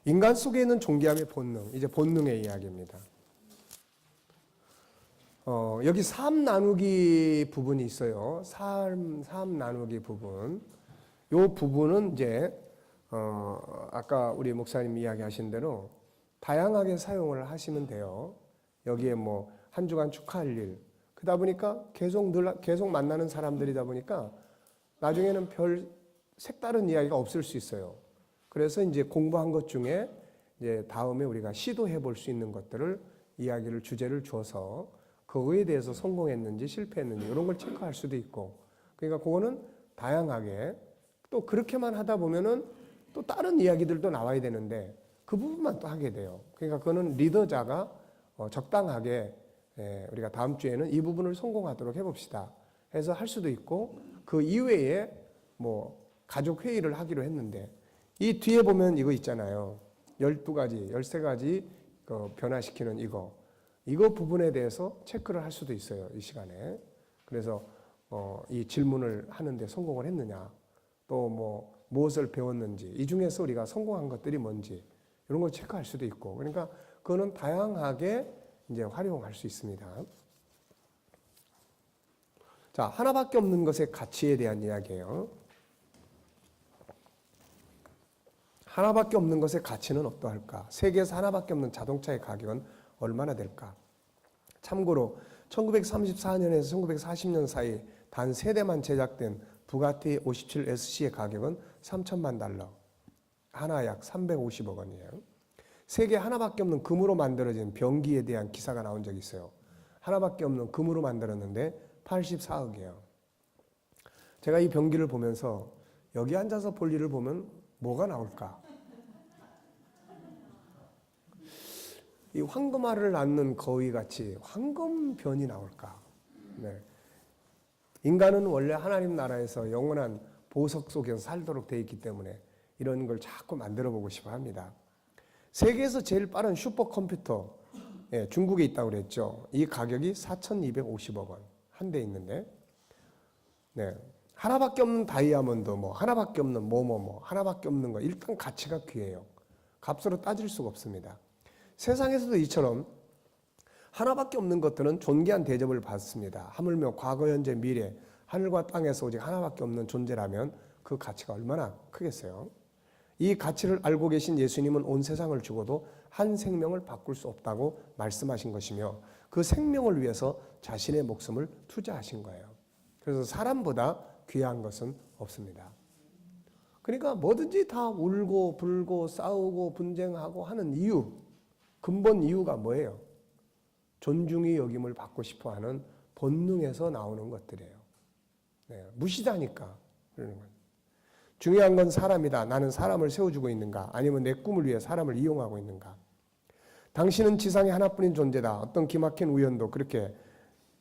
인간 속에 있는 존귀함의 본능, 이제 본능의 이야기입니다. 여기 삶 나누기 부분이 있어요. 삶 나누기 부분. 요 부분은 이제 아까 우리 목사님 이야기하신 대로 다양하게 사용을 하시면 돼요. 여기에 뭐 한 주간 축하할 일. 그러다 보니까 계속 만나는 사람들이다 보니까 나중에는 별 색다른 이야기가 없을 수 있어요. 그래서 이제 공부한 것 중에 이제 다음에 우리가 시도해 볼 수 있는 것들을 주제를 줘서 그거에 대해서 성공했는지 실패했는지 이런 걸 체크할 수도 있고, 그러니까 그거는 다양하게 또 그렇게만 하다 보면은 또 다른 이야기들도 나와야 되는데 그 부분만 또 하게 돼요. 그러니까 그거는 리더자가 적당하게 우리가 다음 주에는 이 부분을 성공하도록 해봅시다 해서 할 수도 있고, 그 이외에 뭐 가족 회의를 하기로 했는데 이 뒤에 보면 이거 있잖아요. 12가지, 13가지 변화시키는 이거 부분에 대해서 체크를 할 수도 있어요, 이 시간에. 그래서 이 질문을 하는데 성공을 했느냐, 또 뭐 무엇을 배웠는지, 이 중에서 우리가 성공한 것들이 뭔지 이런 걸 체크할 수도 있고, 그러니까 그거는 다양하게 이제 활용할 수 있습니다. 자, 하나밖에 없는 것의 가치에 대한 이야기예요. 하나밖에 없는 것의 가치는 어떠할까? 세계에서 하나밖에 없는 자동차의 가격은 얼마나 될까? 참고로 1934년에서 1940년 사이 단 3대만 제작된 부가티 57 SC의 가격은 3천만 달러, 하나 약 350억 원이에요. 세계 하나밖에 없는 금으로 만들어진 병기에 대한 기사가 나온 적이 있어요. 하나밖에 없는 금으로 만들었는데 84억이에요. 제가 이 병기를 보면서 여기 앉아서 볼 일을 보면 뭐가 나올까? 이 황금알을 낳는 거위같이 황금변이 나올까? 네. 인간은 원래 하나님 나라에서 영원한 보석 속에서 살도록 되어 있기 때문에 이런 걸 자꾸 만들어 보고 싶어 합니다. 세계에서 제일 빠른 슈퍼컴퓨터, 중국에 있다고 그랬죠. 이 가격이 4,250억 원 한 대 있는데, 네. 하나밖에 없는 다이아몬드, 뭐 하나밖에 없는 하나밖에 없는 거, 일단 가치가 귀해요. 값으로 따질 수가 없습니다. 세상에서도 이처럼 하나밖에 없는 것들은 존귀한 대접을 받습니다. 하물며 과거, 현재, 미래, 하늘과 땅에서 오직 하나밖에 없는 존재라면 그 가치가 얼마나 크겠어요. 이 가치를 알고 계신 예수님은 온 세상을 주고도 한 생명을 바꿀 수 없다고 말씀하신 것이며, 그 생명을 위해서 자신의 목숨을 투자하신 거예요. 그래서 사람보다 귀한 것은 없습니다. 그러니까 뭐든지 다 울고 불고 싸우고 분쟁하고 하는 이유, 근본 이유가 뭐예요? 존중이 여김을 받고 싶어하는 본능에서 나오는 것들이에요. 네, 무시다니까 그러는 거예요. 중요한 건 사람이다. 나는 사람을 세워주고 있는가? 아니면 내 꿈을 위해 사람을 이용하고 있는가? 당신은 지상에 하나뿐인 존재다. 어떤 기막힌 우연도 그렇게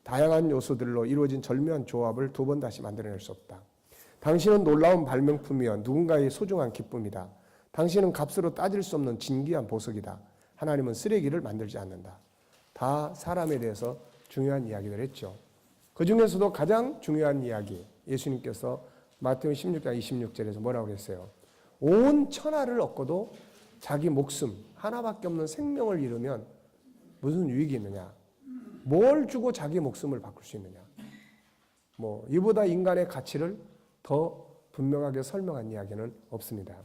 다양한 요소들로 이루어진 절묘한 조합을 두 번 다시 만들어낼 수 없다. 당신은 놀라운 발명품이여 누군가의 소중한 기쁨이다. 당신은 값으로 따질 수 없는 진귀한 보석이다. 하나님은 쓰레기를 만들지 않는다. 다 사람에 대해서 중요한 이야기를 했죠. 그 중에서도 가장 중요한 이야기, 예수님께서 마태복음 16장 26절에서 뭐라고 그랬어요? 온 천하를 얻고도 자기 목숨 하나밖에 없는 생명을 잃으면 무슨 유익이 있느냐? 뭘 주고 자기 목숨을 바꿀 수 있느냐? 뭐 이보다 인간의 가치를 더 분명하게 설명한 이야기는 없습니다.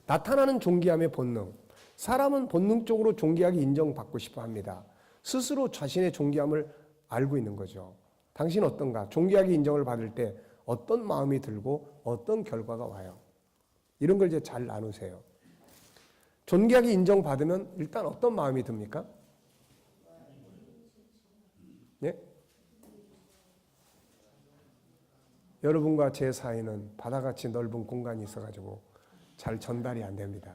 나타나는 존귀함의 본능. 사람은 본능적으로 존귀하게 인정받고 싶어 합니다. 스스로 자신의 존귀함을 알고 있는 거죠. 당신은 어떤가? 존귀하게 인정을 받을 때 어떤 마음이 들고 어떤 결과가 와요? 이런 걸 이제 잘 나누세요. 존귀하게 인정받으면 일단 어떤 마음이 듭니까? 예? 여러분과 제 사이는 바다같이 넓은 공간이 있어가지고 잘 전달이 안 됩니다.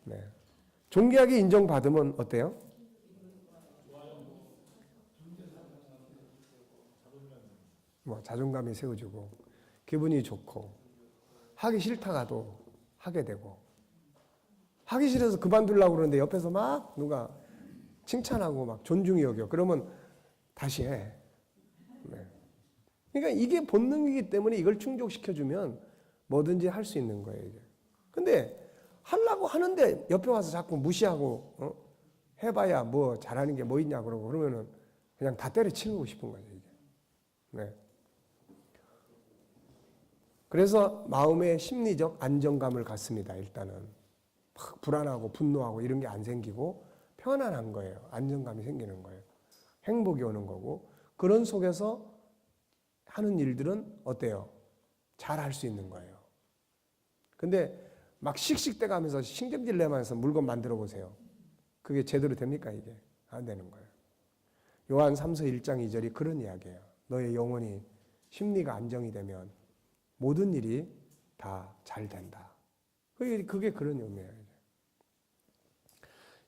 네. 존귀하게 인정받으면 어때요? 뭐 자존감이 세워지고 기분이 좋고 하기 싫다가도 하게 되고, 하기 싫어서 그만두려고 그러는데 옆에서 막 누가 칭찬하고 막 존중이 여겨. 그러면 다시 해. 네. 그러니까 이게 본능이기 때문에 이걸 충족시켜주면 뭐든지 할 수 있는 거예요. 이게. 근데 하려고 하는데 옆에 와서 자꾸 무시하고 해봐야 뭐 잘하는 게 뭐 있냐 그러고 그러면은 그냥 다 때려치우고 싶은 거죠 이게. 네. 그래서 마음의 심리적 안정감을 갖습니다. 일단은 막 불안하고 분노하고 이런 게 안 생기고 편안한 거예요. 안정감이 생기는 거예요. 행복이 오는 거고 그런 속에서 하는 일들은 어때요? 잘 할 수 있는 거예요. 근데 막 씩씩대 가면서 신경질 내면서 물건 만들어 보세요. 그게 제대로 됩니까 이게? 안 되는 거예요. 요한 3서 1장 2절이 그런 이야기예요. 너의 영혼이 심리가 안정이 되면 모든 일이 다 잘 된다. 그게 그런 의미예요.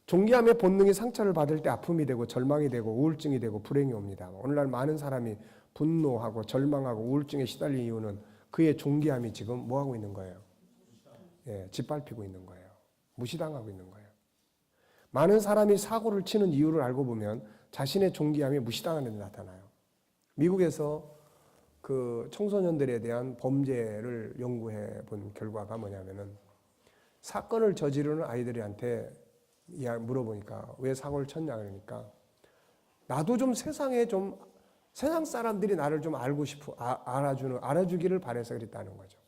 존귀함의 본능이 상처를 받을 때 아픔이 되고 절망이 되고 우울증이 되고 불행이 옵니다. 오늘날 많은 사람이 분노하고 절망하고 우울증에 시달린 이유는 그의 존귀함이 지금 뭐하고 있는 거예요? 예, 짓밟히고 있는 거예요. 무시당하고 있는 거예요. 많은 사람이 사고를 치는 이유를 알고 보면 자신의 존귀함이 무시당하는 데 나타나요. 미국에서 그 청소년들에 대한 범죄를 연구해 본 결과가 뭐냐면은 사건을 저지르는 아이들한테 물어보니까 왜 사고를 쳤냐 그러니까 나도 좀 세상에 좀 세상 사람들이 나를 좀 알고 싶어 알아주기를 바래서 그랬다는 거죠.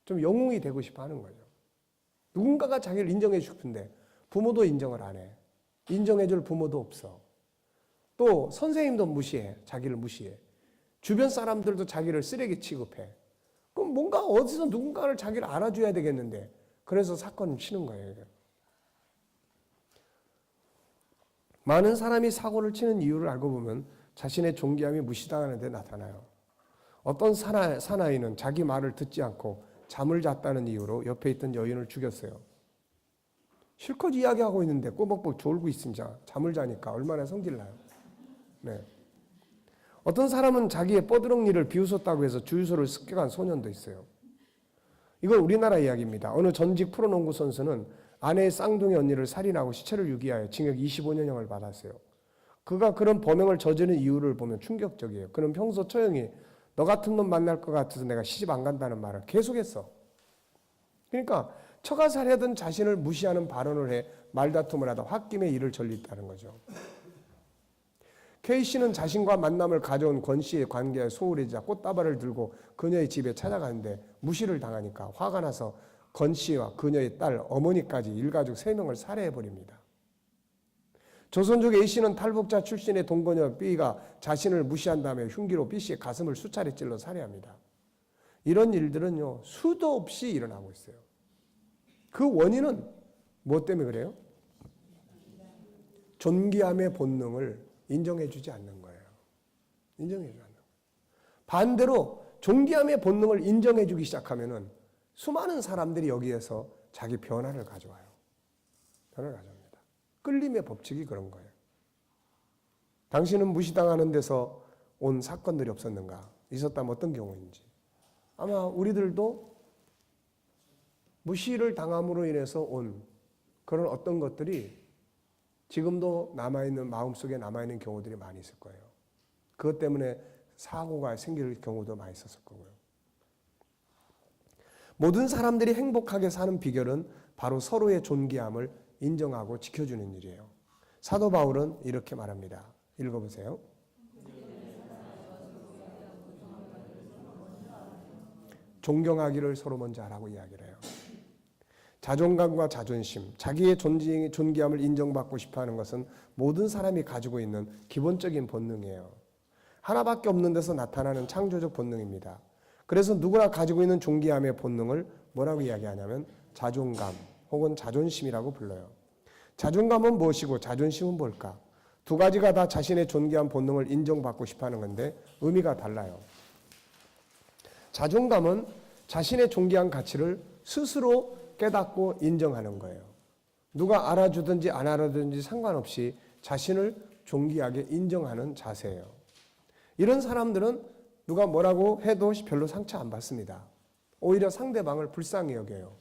좀 영웅이 되고 싶어 하는 거죠. 누군가가 자기를 인정해 주고 싶은데 부모도 인정을 안 해. 인정해 줄 부모도 없어. 또 선생님도 무시해. 자기를 무시해. 주변 사람들도 자기를 쓰레기 취급해. 그럼 뭔가 어디서 누군가를 자기를 알아줘야 되겠는데 그래서 사건을 치는 거예요. 많은 사람이 사고를 치는 이유를 알고 보면 자신의 존귀함이 무시당하는 데 나타나요. 어떤 사나이는 자기 말을 듣지 않고 잠을 잤다는 이유로 옆에 있던 여인을 죽였어요. 실컷 이야기하고 있는데 꼬박꼬박 졸고 있으니까 잠을 자니까 얼마나 성질나요. 네. 어떤 사람은 자기의 뻐드렁니를 비웃었다고 해서 주유소를 습격한 소년도 있어요. 이건 우리나라 이야기입니다. 어느 전직 프로농구 선수는 아내의 쌍둥이 언니를 살인하고 시체를 유기하여 징역 25년형을 받았어요. 그가 그런 범행을 저지른 이유를 보면 충격적이에요. 그는 평소 처형이 너 같은 놈 만날 것 같아서 내가 시집 안 간다는 말을 계속했어. 그러니까 처가살이하던 자신을 무시하는 발언을 해 말다툼을 하다 홧김에 이를 절렸다는 거죠. K씨는 자신과 만남을 가져온 권씨의 관계에 소홀해지자 꽃다발을 들고 그녀의 집에 찾아가는데 무시를 당하니까 화가 나서 권씨와 그녀의 딸, 어머니까지 일가족 3명을 살해해버립니다. 조선족 A씨는 탈북자 출신의 동거녀 B가 자신을 무시한 다음에 흉기로 B씨의 가슴을 수차례 찔러 살해합니다. 이런 일들은요 수도 없이 일어나고 있어요. 그 원인은 무엇 때문에 그래요? 존귀함의 본능을 인정해주지 않는 거예요. 인정해주지 않는 거예요. 반대로 존귀함의 본능을 인정해주기 시작하면은 수많은 사람들이 여기에서 자기 변화를 가져와요. 변화를 가져옵니다. 끌림의 법칙이 그런 거예요. 당신은 무시당하는 데서 온 사건들이 없었는가? 있었다면 어떤 경우인지. 아마 우리들도 무시를 당함으로 인해서 온 그런 어떤 것들이 지금도 남아있는 마음속에 남아있는 경우들이 많이 있을 거예요. 그것 때문에 사고가 생길 경우도 많이 있었을 거고요. 모든 사람들이 행복하게 사는 비결은 바로 서로의 존귀함을 인정하고 지켜주는 일이에요. 사도 바울은 이렇게 말합니다. 읽어보세요. 존경하기를 서로 먼저 하라고 이야기를 해요. 자존감과 자존심, 자기의 존귀함을 인정받고 싶어하는 것은 모든 사람이 가지고 있는 기본적인 본능이에요. 하나밖에 없는 데서 나타나는 창조적 본능입니다. 그래서 누구나 가지고 있는 존귀함의 본능을 뭐라고 이야기하냐면 자존감 혹은 자존심이라고 불러요. 자존감은 무엇이고 자존심은 뭘까? 두 가지가 다 자신의 존귀한 본능을 인정받고 싶어하는 건데 의미가 달라요. 자존감은 자신의 존귀한 가치를 스스로 깨닫고 인정하는 거예요. 누가 알아주든지 안 알아주든지 상관없이 자신을 존귀하게 인정하는 자세예요. 이런 사람들은 누가 뭐라고 해도 별로 상처 안 받습니다. 오히려 상대방을 불쌍히 여겨요.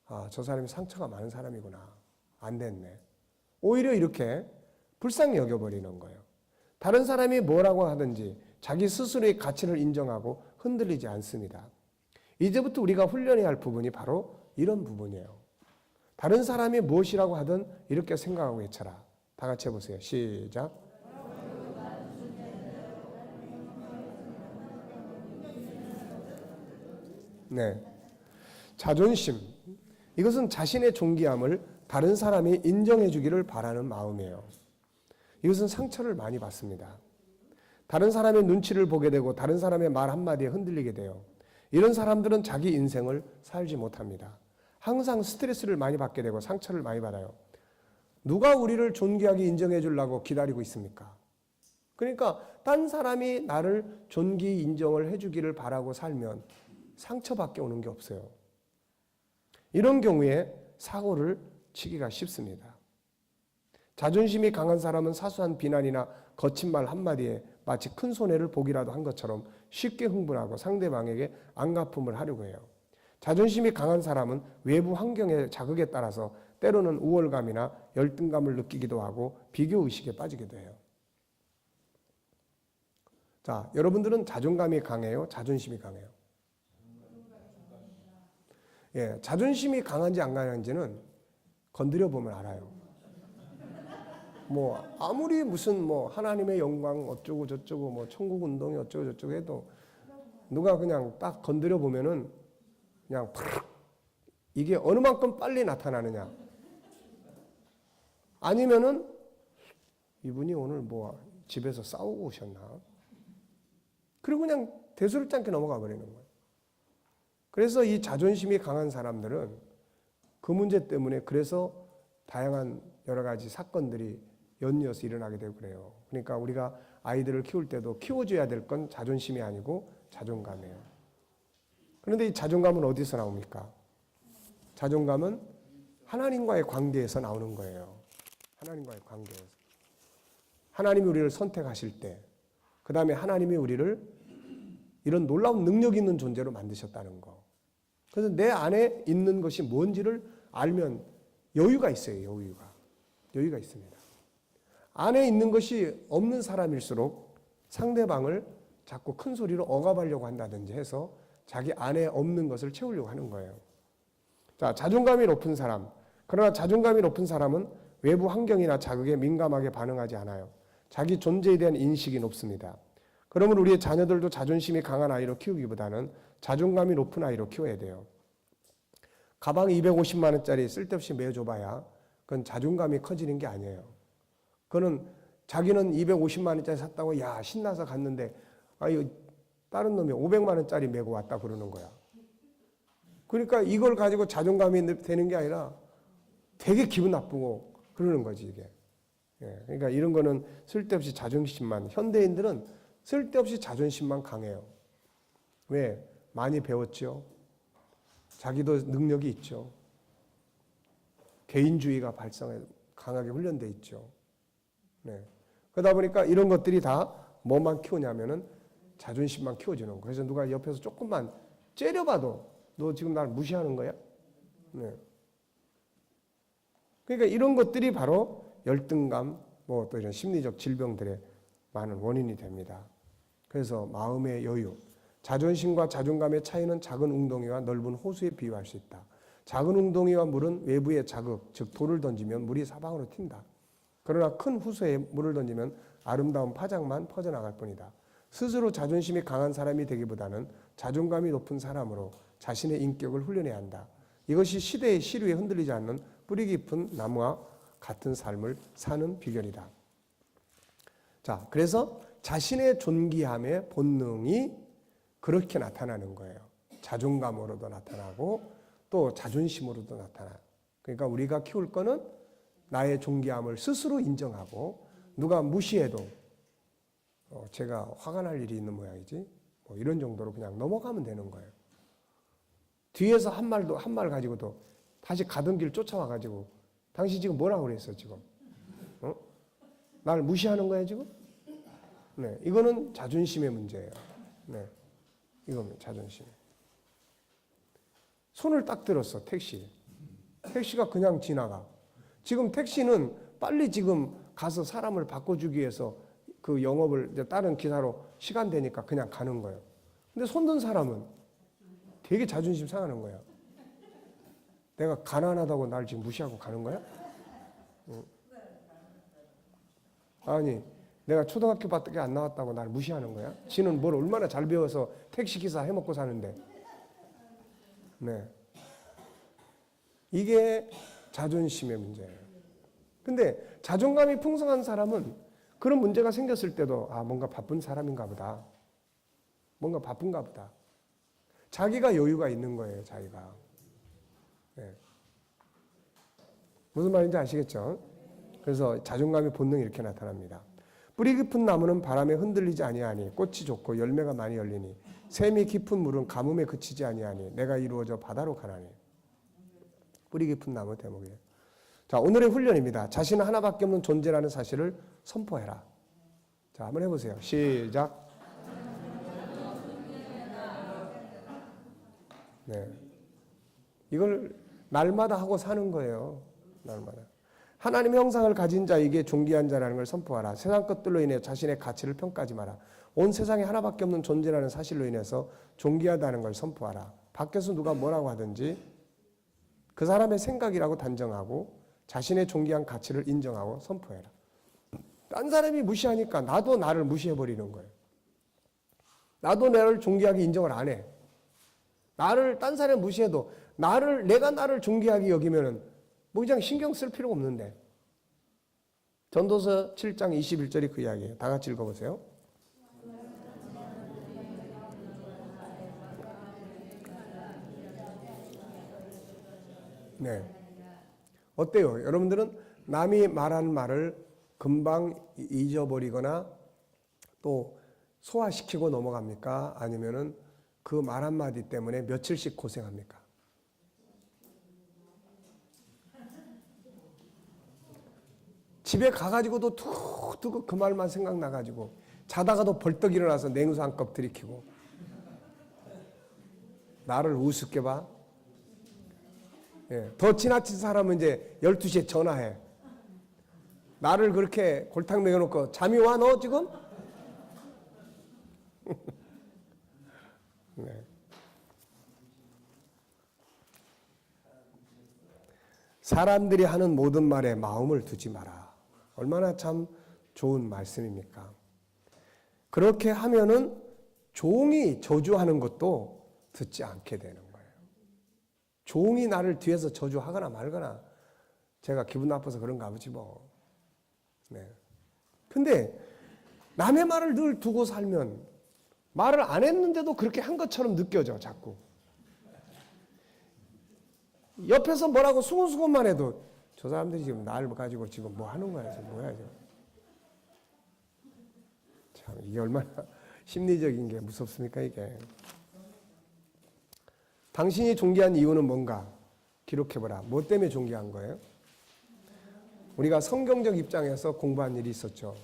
아, 저 사람이 상처가 많은 사람이구나. 안 됐네. 오히려 이렇게 불쌍히 여겨버리는 거예요. 다른 사람이 뭐라고 하든지 자기 스스로의 가치를 인정하고 흔들리지 않습니다. 이제부터 우리가 훈련해야 할 부분이 바로 이런 부분이에요. 다른 사람이 무엇이라고 하든 이렇게 생각하고 외쳐라. 다 같이 해보세요. 시작. 네. 자존심. 이것은 자신의 존귀함을 다른 사람이 인정해 주기를 바라는 마음이에요. 이것은 상처를 많이 받습니다. 다른 사람의 눈치를 보게 되고 다른 사람의 말 한마디에 흔들리게 돼요. 이런 사람들은 자기 인생을 살지 못합니다. 항상 스트레스를 많이 받게 되고 상처를 많이 받아요. 누가 우리를 존귀하게 인정해 주려고 기다리고 있습니까? 그러니까 딴 사람이 나를 존귀 인정을 해주기를 바라고 살면 상처밖에 오는 게 없어요. 이런 경우에 사고를 치기가 쉽습니다. 자존심이 강한 사람은 사소한 비난이나 거친 말 한마디에 마치 큰 손해를 보기라도 한 것처럼 쉽게 흥분하고 상대방에게 안갚음을 하려고 해요. 자존심이 강한 사람은 외부 환경의 자극에 따라서 때로는 우월감이나 열등감을 느끼기도 하고 비교의식에 빠지기도 해요. 자, 여러분들은 자존감이 강해요? 자존심이 강해요? 예, 자존심이 강한지 안 강한지는 건드려 보면 알아요. 뭐 아무리 무슨 뭐 하나님의 영광 어쩌고 저쩌고 뭐 천국 운동이 어쩌고 저쩌고 해도 누가 그냥 딱 건드려 보면은 그냥 팍 이게 어느 만큼 빨리 나타나느냐. 아니면은 이분이 오늘 뭐 집에서 싸우고 오셨나? 그리고 그냥 대수롭지 않게 넘어가 버리는 거예요. 그래서 이 자존심이 강한 사람들은 그 문제 때문에 그래서 다양한 여러 가지 사건들이 연이어서 일어나게 되고 그래요. 그러니까 우리가 아이들을 키울 때도 키워줘야 될 건 자존심이 아니고 자존감이에요. 그런데 이 자존감은 어디서 나옵니까? 자존감은 하나님과의 관계에서 나오는 거예요. 하나님과의 관계에서. 하나님이 우리를 선택하실 때, 그 다음에 하나님이 우리를 이런 놀라운 능력 있는 존재로 만드셨다는 거. 그래서 내 안에 있는 것이 뭔지를 알면 여유가 있어요. 여유가 있습니다. 안에 있는 것이 없는 사람일수록 상대방을 자꾸 큰 소리로 억압하려고 한다든지 해서 자기 안에 없는 것을 채우려고 하는 거예요. 자, 자존감이 높은 사람. 그러나 자존감이 높은 사람은 외부 환경이나 자극에 민감하게 반응하지 않아요. 자기 존재에 대한 인식이 높습니다. 그러면 우리의 자녀들도 자존심이 강한 아이로 키우기보다는 자존감이 높은 아이로 키워야 돼요. 가방 250만 원짜리 쓸데없이 매줘봐야 그건 자존감이 커지는 게 아니에요. 그거는 자기는 250만 원짜리 샀다고 야 신나서 갔는데 이거 다른 놈이 500만 원짜리 메고 왔다 그러는 거야. 그러니까 이걸 가지고 자존감이 되는 게 아니라 되게 기분 나쁘고 그러는 거지 이게. 예, 그러니까 이런 거는 쓸데없이 자존심만, 현대인들은 쓸데없이 자존심만 강해요. 왜? 많이 배웠죠. 자기도 능력이 있죠. 개인주의가 발성해 강하게 훈련돼 있죠. 네. 그러다 보니까 이런 것들이 다 뭐만 키우냐면은 자존심만 키워주는 거예요. 그래서 누가 옆에서 조금만 째려봐도 너 지금 날 무시하는 거야? 네. 그러니까 이런 것들이 바로 열등감, 뭐 또 이런 심리적 질병들의 많은 원인이 됩니다. 그래서 마음의 여유, 자존심과 자존감의 차이는 작은 웅덩이와 넓은 호수에 비유할 수 있다. 작은 웅덩이와 물은 외부의 자극, 즉 돌을 던지면 물이 사방으로 튄다. 그러나 큰 호수에 물을 던지면 아름다운 파장만 퍼져나갈 뿐이다. 스스로 자존심이 강한 사람이 되기보다는 자존감이 높은 사람으로 자신의 인격을 훈련해야 한다. 이것이 시대의 시류에 흔들리지 않는 뿌리 깊은 나무와 같은 삶을 사는 비결이다. 자, 그래서 자신의 존귀함의 본능이 그렇게 나타나는 거예요. 자존감으로도 나타나고 또 자존심으로도 나타나요. 그러니까 우리가 키울 거는 나의 존귀함을 스스로 인정하고 누가 무시해도 제가 화가 날 일이 있는 모양이지 뭐 이런 정도로 그냥 넘어가면 되는 거예요. 뒤에서 한 말 가지고도 다시 가던 길 쫓아와가지고 당신 지금 뭐라고 그랬어 지금? 날 무시하는 거야 지금? 네, 이거는 자존심의 문제예요. 네, 이겁니다. 자존심. 손을 딱 들었어 택시. 택시가 그냥 지나가. 지금 택시는 빨리 지금 가서 사람을 바꿔주기 위해서 그 영업을 이제 다른 기사로 시간 되니까 그냥 가는 거예요. 근데 손든 사람은 되게 자존심 상하는 거예요. 내가 가난하다고 날 지금 무시하고 가는 거야? 아니, 내가 초등학교밖에 안 나왔다고 날 무시하는 거야? 지는 뭘 얼마나 잘 배워서 택시기사 해먹고 사는데. 네. 이게 자존심의 문제예요. 근데 자존감이 풍성한 사람은 그런 문제가 생겼을 때도 뭔가 바쁜 사람인가 보다. 뭔가 바쁜가 보다. 자기가 여유가 있는 거예요, 자기가. 네. 무슨 말인지 아시겠죠? 그래서 자존감의 본능이 이렇게 나타납니다. 뿌리 깊은 나무는 바람에 흔들리지 아니하니 꽃이 좋고 열매가 많이 열리니 샘이 깊은 물은 가뭄에 그치지 아니하니 내가 이루어져 바다로 가나니. 뿌리 깊은 나무 대목이에요. 자, 오늘의 훈련입니다. 자신은 하나밖에 없는 존재라는 사실을 선포해라. 자, 한번 해보세요. 시작. 네. 이걸 날마다 하고 사는 거예요. 날마다. 하나님의 형상을 가진 자에게 존귀한 자라는 걸 선포하라. 세상 것들로 인해 자신의 가치를 평가하지 마라. 온 세상에 하나밖에 없는 존재라는 사실로 인해서 존귀하다는 걸 선포하라. 밖에서 누가 뭐라고 하든지 그 사람의 생각이라고 단정하고 자신의 존귀한 가치를 인정하고 선포해라. 딴 사람이 무시하니까 나도 나를 무시해버리는 거예요. 나도 나를 존귀하게 인정을 안 해. 나를 딴 사람이 무시해도 내가 나를 존귀하게 여기면은 뭐 그냥 신경 쓸 필요가 없는데. 전도서 7장 21절이 그 이야기예요. 다 같이 읽어보세요. 네. 어때요? 여러분들은 남이 말한 말을 금방 잊어버리거나 또 소화시키고 넘어갑니까? 아니면은 그 말 한마디 때문에 며칠씩 고생합니까? 집에 가가지고도 툭툭 그 말만 생각나가지고 자다가도 벌떡 일어나서 냉수 한 컵 들이키고 나를 우습게 봐. 예, 더 지나친 사람은 이제 12시에 전화해. 나를 그렇게 골탕 먹여놓고 잠이 와 너 지금? 네. 사람들이 하는 모든 말에 마음을 두지 마라. 얼마나 참 좋은 말씀입니까? 그렇게 하면은 종이 저주하는 것도 듣지 않게 되는 거예요. 종이 나를 뒤에서 저주하거나 말거나 제가 기분 나빠서 그런가 보지 뭐. 네. 근데 남의 말을 늘 두고 살면 말을 안 했는데도 그렇게 한 것처럼 느껴져 자꾸. 옆에서 뭐라고 수근수근만 해도 저 사람들이 지금 날 가지고 지금 뭐 하는 거야 지금 뭐야 지금. 참 이게 얼마나 심리적인 게 무섭습니까 이게. 당신이 존귀한 이유는 뭔가 기록해보라. 뭐 때문에 존귀한 거예요? 우리가 성경적 입장에서 공부한 일이 있었죠.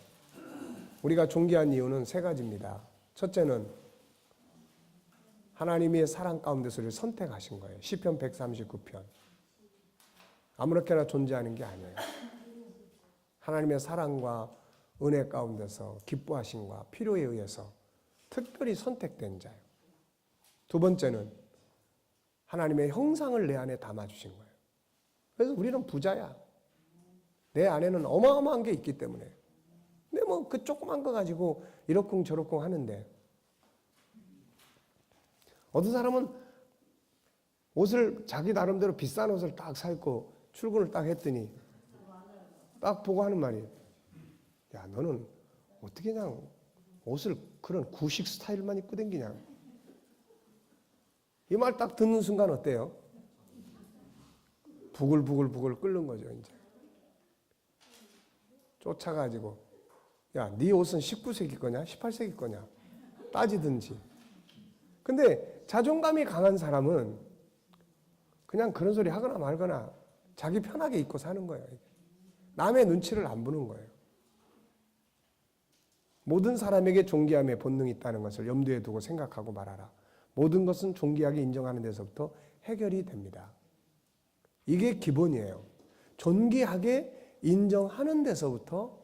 우리가 존귀한 이유는 세 가지입니다. 첫째는 하나님의 사랑 가운데서 우리를 선택하신 거예요. 시편 139편. 아무렇게나 존재하는 게 아니에요. 하나님의 사랑과 은혜 가운데서 기뻐하심과 필요에 의해서 특별히 선택된 자예요. 두 번째는 하나님의 형상을 내 안에 담아주신 거예요. 그래서 우리는 부자야. 내 안에는 어마어마한 게 있기 때문에. 근데 뭐 그 조그만 거 가지고 이러쿵 저러쿵 하는데 어떤 사람은 옷을 자기 나름대로 비싼 옷을 딱 사입고 출근을 딱 했더니 딱 보고 하는 말이 야 너는 어떻게 그냥 옷을 그런 구식 스타일만 입고 다니냐. 이 말 딱 듣는 순간 어때요? 부글부글 끓는 거죠 이제. 쫓아가지고 야 네 옷은 19세기 거냐 18세기 거냐 따지든지. 근데 자존감이 강한 사람은 그냥 그런 소리 하거나 말거나 자기 편하게 입고 사는 거예요. 남의 눈치를 안 보는 거예요. 모든 사람에게 존귀함의 본능이 있다는 것을 염두에 두고 생각하고 말하라. 모든 것은 존귀하게 인정하는 데서부터 해결이 됩니다. 이게 기본이에요. 존귀하게 인정하는 데서부터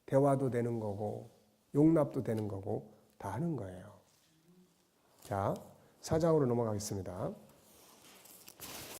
대화도 되는 거고 용납도 되는 거고 다 하는 거예요. 자, 4장으로 넘어가겠습니다.